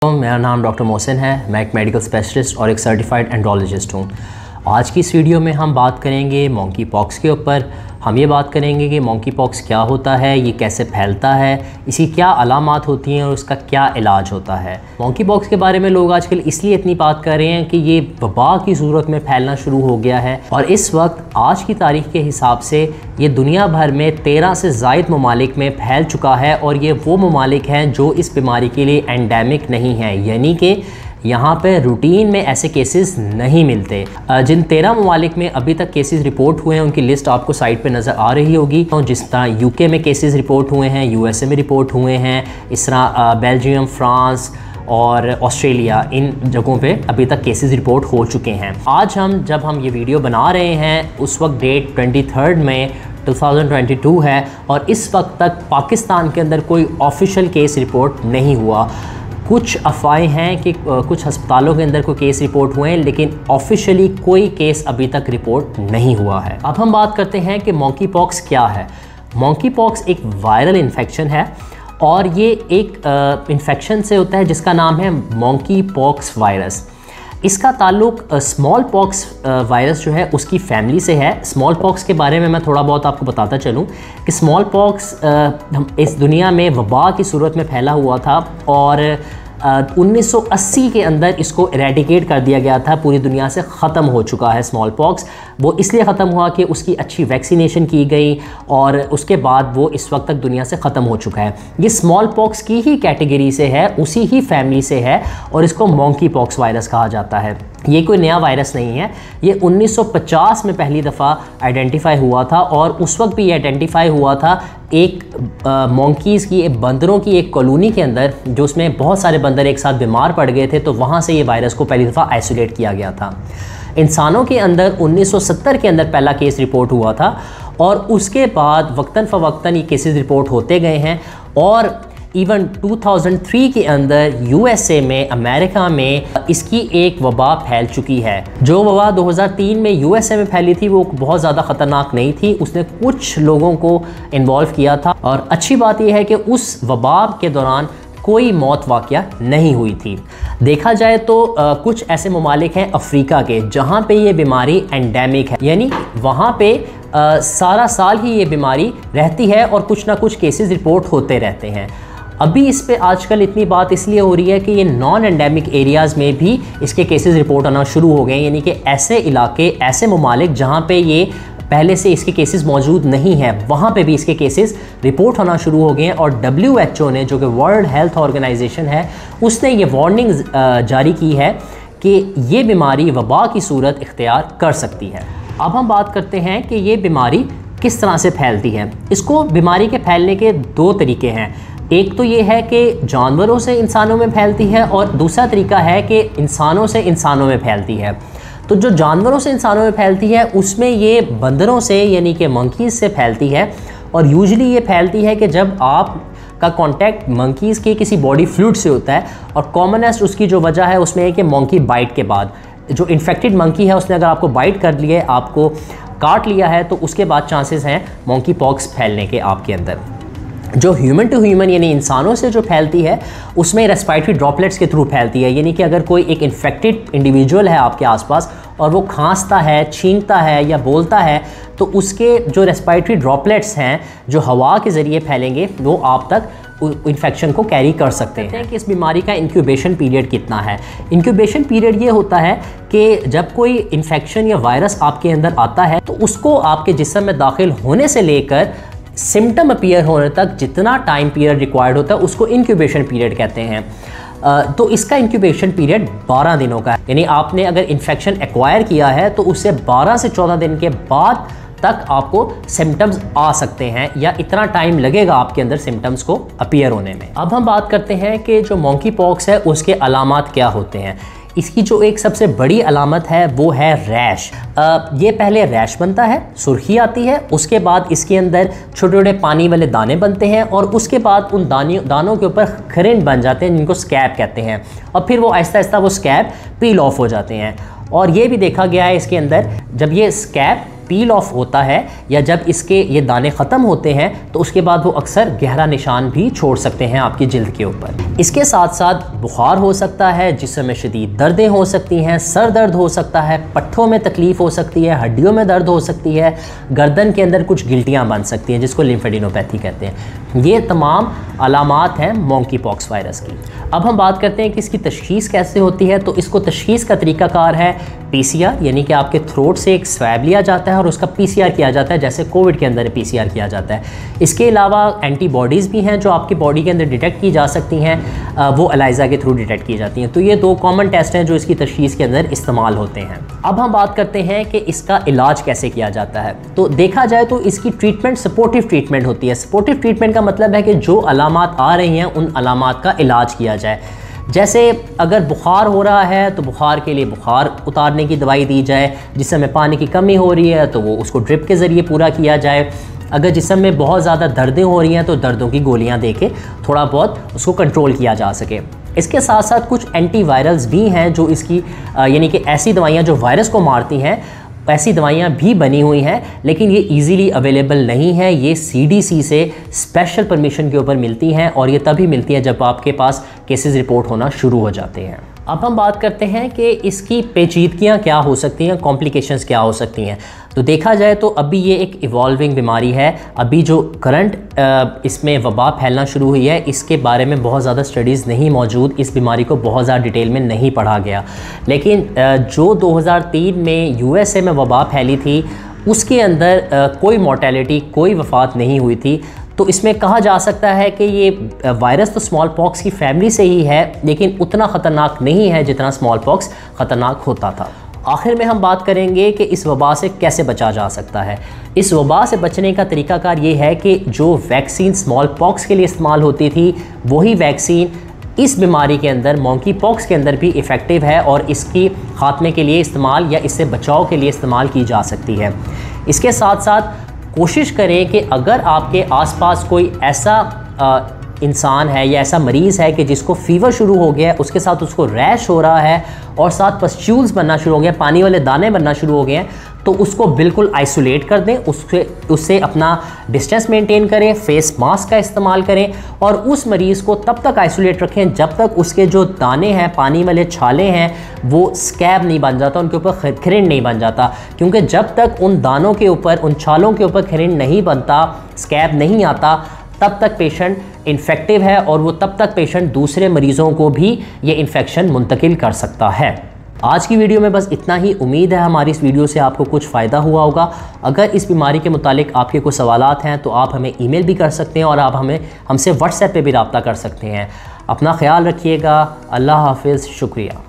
मेरा नाम डॉक्टर मोहसिन है। मैं एक मेडिकल स्पेशलिस्ट और एक सर्टिफाइड एंड्रोलॉजिस्ट हूँ। आज की इस वीडियो में हम बात करेंगे मंकी पॉक्स के ऊपर। हम ये बात करेंगे कि मंकी पॉक्स क्या होता है, ये कैसे फैलता है, इसकी क्या अलामात होती हैं और उसका क्या इलाज होता है। मंकी पॉक्स के बारे में लोग आजकल इसलिए इतनी बात कर रहे हैं कि ये वबा की सूरत में फैलना शुरू हो गया है और इस वक्त आज की तारीख के हिसाब से ये दुनिया भर में 13 से ज़ायद ममालिक में फैल चुका है और ये वो ममालिक हैं जो इस बीमारी के लिए एंडेमिक नहीं हैं, यानी कि यहाँ पे रूटीन में ऐसे केसेस नहीं मिलते। जिन 13 ममालिक में अभी तक केसेस रिपोर्ट हुए हैं उनकी लिस्ट आपको साइट पे नज़र आ रही होगी। तो जिस तरह यूके में केसेस रिपोर्ट हुए हैं, यूएसए में रिपोर्ट हुए हैं, इस तरह बेल्जियम, फ्रांस और ऑस्ट्रेलिया, इन जगहों पे अभी तक केसेस रिपोर्ट हो चुके हैं। आज जब हम ये वीडियो बना रहे हैं उस वक्त डेट 23 मई 2022 है और इस वक्त तक पाकिस्तान के अंदर कोई ऑफिशियल केस रिपोर्ट नहीं हुआ। कुछ अफवाहें हैं कि कुछ अस्पतालों के अंदर कोई केस रिपोर्ट हुए हैं, लेकिन ऑफिशियली कोई केस अभी तक रिपोर्ट नहीं हुआ है। अब हम बात करते हैं कि मंकी पॉक्स क्या है। मंकी पॉक्स एक वायरल इन्फेक्शन है और ये एक इन्फेक्शन से होता है जिसका नाम है मंकी पॉक्स वायरस। इसका ताल्लुक स्मॉल पॉक्स वायरस जो है उसकी फैमिली से है। स्मॉल पॉक्स के बारे में मैं थोड़ा बहुत आपको बताता चलूँ कि स्मॉल पॉक्स इस दुनिया में वबा की सूरत में फैला हुआ था और 1980 के अंदर इसको इरेडिकेट कर दिया गया था। पूरी दुनिया से ख़त्म हो चुका है स्मॉल पॉक्स। वो इसलिए ख़त्म हुआ कि उसकी अच्छी वैक्सीनेशन की गई और उसके बाद वो इस वक्त तक दुनिया से ख़त्म हो चुका है। ये स्मॉल पॉक्स की ही कैटेगरी से है, उसी ही फैमिली से है और इसको मंकी पॉक्स वायरस कहा जाता है। ये कोई नया वायरस नहीं है, ये 1950 में पहली दफ़ा आइडेंटिफाई हुआ था और उस वक्त भी ये आइडेंटिफाई हुआ था एक मंकीज़ की, एक बंदरों की एक कॉलोनी के अंदर, जो उसमें बहुत सारे बंदर एक साथ बीमार पड़ गए थे, तो वहाँ से ये वायरस को पहली दफ़ा आइसोलेट किया गया था। इंसानों के अंदर 1970 के अंदर पहला केस रिपोर्ट हुआ था और उसके बाद वक्तन फ़वक्तन ये केसेस रिपोर्ट होते गए हैं और इवन 2003 के अंदर यूएसए में, अमेरिका में इसकी एक वबा फैल चुकी है। जो वबा 2003 में यूएसए में फैली थी वो बहुत ज़्यादा ख़तरनाक नहीं थी, उसने कुछ लोगों को इन्वॉल्व किया था और अच्छी बात यह है कि उस वबा के दौरान कोई मौत वाक़या नहीं हुई थी। देखा जाए तो कुछ ऐसे ममालिक हैं अफ्रीका के जहाँ पे ये बीमारी एंडेमिक है, यानी वहाँ पे सारा साल ही ये बीमारी रहती है और कुछ ना कुछ केसेस रिपोर्ट होते रहते हैं। अभी इस पे आजकल इतनी बात इसलिए हो रही है कि ये नॉन एंडेमिक एरियाज़ में भी इसके केसेस रिपोर्ट आना शुरू हो गए, यानी कि ऐसे इलाके, ऐसे ममालिक जहाँ पे ये पहले से इसके केसेस मौजूद नहीं हैं, वहाँ पे भी इसके केसेस रिपोर्ट होना शुरू हो गए हैं। और WHO ने, जो कि वर्ल्ड हेल्थ ऑर्गेनाइजेशन है, उसने ये वार्निंग जारी की है कि ये बीमारी वबा की सूरत इख्तियार कर सकती है। अब हम बात करते हैं कि ये बीमारी किस तरह से फैलती है। इसको बीमारी के फैलने के दो तरीके हैं। एक तो ये है कि जानवरों से इंसानों में फैलती है और दूसरा तरीका है कि इंसानों से इंसानों में फैलती है। तो जो जानवरों से इंसानों में फैलती है उसमें ये बंदरों से, यानी कि मंकीज़ से फैलती है और यूजुअली ये फैलती है कि जब आप का कांटेक्ट मंकीज़ के किसी बॉडी फ्लूइड से होता है और कॉमनेस्ट उसकी जो वजह है उसमें है कि मंकी बाइट के बाद, जो इन्फेक्टेड मंकी है उसने अगर आपको बाइट कर लिया है, आपको काट लिया है, तो उसके बाद चांसेस हैं मंकी पॉक्स फैलने के आपके अंदर। जो ह्यूमन टू ह्यूमन यानी इंसानों से जो फैलती है उसमें रेस्पिरेटरी ड्रॉपलेट्स के थ्रू फैलती है, यानी कि अगर कोई एक इन्फेक्टेड इंडिविजुअल है आपके आसपास और वो खांसता है, छींकता है या बोलता है, तो उसके जो रेस्पिरेटरी ड्रॉपलेट्स हैं जो हवा के ज़रिए फैलेंगे वो आप तक इन्फेक्शन को कैरी कर सकते हैं। कि इस बीमारी का इंक्यूबेशन पीरियड कितना है। इंक्यूबेशन पीरियड ये होता है कि जब कोई इन्फेक्शन या वायरस आपके अंदर आता है तो उसको आपके जिस्म में दाखिल होने से लेकर सिम्टम अपीयर होने तक जितना टाइम पीरियड रिक्वायर्ड होता है उसको इंक्यूबेशन पीरियड कहते हैं। तो इसका इंक्यूबेशन पीरियड 12 दिनों का है, यानी आपने अगर इन्फेक्शन एक्वायर किया है तो उससे 12 से 14 दिन के बाद तक आपको सिम्टम्स आ सकते हैं या इतना टाइम लगेगा आपके अंदर सिम्टम्स को अपीयर होने में। अब हम बात करते हैं कि जो मंकी पॉक्स है उसके अलामात क्या होते हैं। इसकी जो एक सबसे बड़ी अलामत है वो है रैश। ये पहले रैश बनता है, सुर्खी आती है, उसके बाद इसके अंदर छोटे छोटे पानी वाले दाने बनते हैं और उसके बाद उन दानों के ऊपर खरिंड बन जाते हैं जिनको स्कैब कहते हैं और फिर वो आहिस्ता आहिस्ता वो स्कैब पील ऑफ हो जाते हैं। और ये भी देखा गया है इसके अंदर जब ये स्कैब पील ऑफ होता है या जब इसके ये दाने ख़त्म होते हैं तो उसके बाद वो अक्सर गहरा निशान भी छोड़ सकते हैं आपकी जिल्द के ऊपर। इसके साथ साथ बुखार हो सकता है, जिस्म में शदीद दर्दें हो सकती हैं, सर दर्द हो सकता है, पट्ठों में तकलीफ़ हो सकती है, हड्डियों में दर्द हो सकती है, गर्दन के अंदर कुछ गिल्टियाँ बन सकती हैं जिसको लिम्फेडिनोपैथी कहते हैं। ये तमाम अलामात हैं मोंकी पॉक्स वायरस की। अब हम बात करते हैं कि इसकी तशख़ीस कैसे होती है। तो इसको तशख़ीस का तरीक़ाकार है PCR, यानी कि आपके थ्रोट से एक स्वैब लिया जाता है और उसका PCR किया जाता है, जैसे कोविड के अंदर PCR किया जाता है। इसके अलावा एंटीबॉडीज़ भी हैं जो आपकी बॉडी के अंदर डिटेक्ट की जा सकती हैं, वो एलाइज़ा के थ्रू डिटेक्ट की जाती हैं। तो ये 2 कॉमन टेस्ट हैं जो इसकी तशख़ीस के अंदर इस्तेमाल होते हैं। अब हम बात करते हैं कि इसका इलाज कैसे किया जाता है। तो देखा जाए तो इसकी ट्रीटमेंट सपोर्टिव ट्रीटमेंट होती है। सपोर्टिव ट्रीटमेंट का मतलब है कि जो अलामात आ रही हैं उन अलामात का इलाज किया जाए। जैसे अगर बुखार हो रहा है तो बुखार के लिए बुखार उतारने की दवाई दी जाए, जिसमें पानी की कमी हो रही है तो वो उसको ड्रिप के ज़रिए पूरा किया जाए। अगर जिस्म में बहुत ज़्यादा दर्दें हो रही हैं तो दर्दों की गोलियां दे के थोड़ा बहुत उसको कंट्रोल किया जा सके। इसके साथ साथ कुछ एंटीवायरल्स भी हैं जो इसकी यानी कि ऐसी दवाइयाँ जो वायरस को मारती हैं, ऐसी दवाइयाँ भी बनी हुई हैं, लेकिन ये इजीली अवेलेबल नहीं है। ये CDC से स्पेशल परमिशन के ऊपर मिलती हैं और ये तभी मिलती हैं जब आपके पास केसेस रिपोर्ट होना शुरू हो जाते हैं। अब हम बात करते हैं कि इसकी पेचीदगियाँ क्या हो सकती हैं, कॉम्प्लिकेशंस क्या हो सकती हैं। तो देखा जाए तो अभी ये एक इवॉल्विंग बीमारी है। अभी जो करंट इसमें वबा फैलना शुरू हुई है, इसके बारे में बहुत ज़्यादा स्टडीज़ नहीं मौजूद, इस बीमारी को बहुत ज़्यादा डिटेल में नहीं पढ़ा गया। लेकिन जो 2003 में USA में वबा फैली थी उसके अंदर कोई मोर्टेलिटी, कोई वफ़ात नहीं हुई थी। तो इसमें कहा जा सकता है कि ये वायरस तो स्मॉल पॉक्स की फैमिली से ही है, लेकिन उतना ख़तरनाक नहीं है जितना स्मॉल पॉक्स ख़तरनाक होता था। आखिर में हम बात करेंगे कि इस वबा से कैसे बचा जा सकता है। इस वबा से बचने का तरीक़ाकार ये है कि जो वैक्सीन स्मॉल पॉक्स के लिए इस्तेमाल होती थी वही वैक्सीन इस बीमारी के अंदर, मोंकी पॉक्स के अंदर भी इफ़ेक्टिव है और इसकी ख़ात्मे के लिए इस्तेमाल या इससे बचाव के लिए इस्तेमाल की जा सकती है। इसके साथ साथ कोशिश करें कि अगर आपके आसपास कोई ऐसा इंसान है या ऐसा मरीज़ है कि जिसको फ़ीवर शुरू हो गया है, उसके साथ उसको रैश हो रहा है और साथ पस्ट्यूल्स बनना शुरू हो गए, पानी वाले दाने बनना शुरू हो गए हैं, तो उसको बिल्कुल आइसोलेट कर दें, उससे अपना डिस्टेंस मेंटेन करें, फेस मास्क का इस्तेमाल करें और उस मरीज़ को तब तक आइसोलेट रखें जब तक उसके जो दाने हैं, पानी वाले छाले हैं, वो स्कैब नहीं बन जाता, उनके ऊपर खिरिंड नहीं बन जाता। क्योंकि जब तक उन दानों के ऊपर, उन छालों के ऊपर खिरिंड नहीं बनता, स्कैब नहीं आता, तब तक पेशेंट इन्फेक्टिव है और वो तब तक पेशेंट दूसरे मरीज़ों को भी ये इन्फेक्शन मुंतकिल कर सकता है। आज की वीडियो में बस इतना ही। उम्मीद है हमारी इस वीडियो से आपको कुछ फ़ायदा हुआ होगा। अगर इस बीमारी के मुतालिक आपके कोई सवालात हैं तो आप हमें ईमेल भी कर सकते हैं और आप हमसे व्हाट्सएप पे भी रब्ता कर सकते हैं। अपना ख्याल रखिएगा। अल्लाह हाफ़िज़। शुक्रिया।